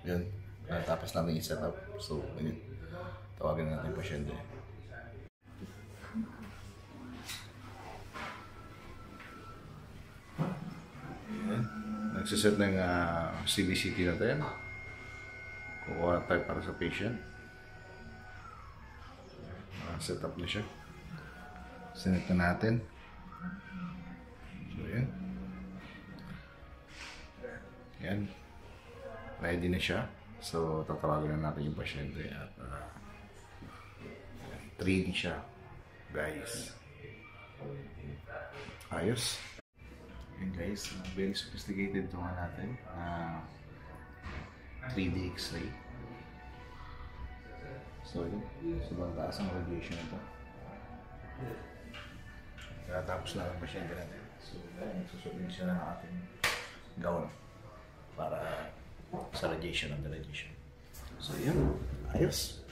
Yun. Tapos natin i-set up. So, yun. Tawagan natin yung pasyente. Ayan. Nagsiset ng CBCT natin. Kukuha tayo para sa patient. Set up na siya. Sinet na natin. So, yan. Yan. Ready na siya. So, tatawagan na natin yung pasyente. At 3D siya. Guys. Ayos. Yan guys. Very sophisticated ito nga natin. 3D X-ray. So, yun. Sobrang taas ang radiation ito. Tapos lang ang pasyente natin. So, susunod siya ng ating gown para sa radiation and the radiation. So, yun. Ayos.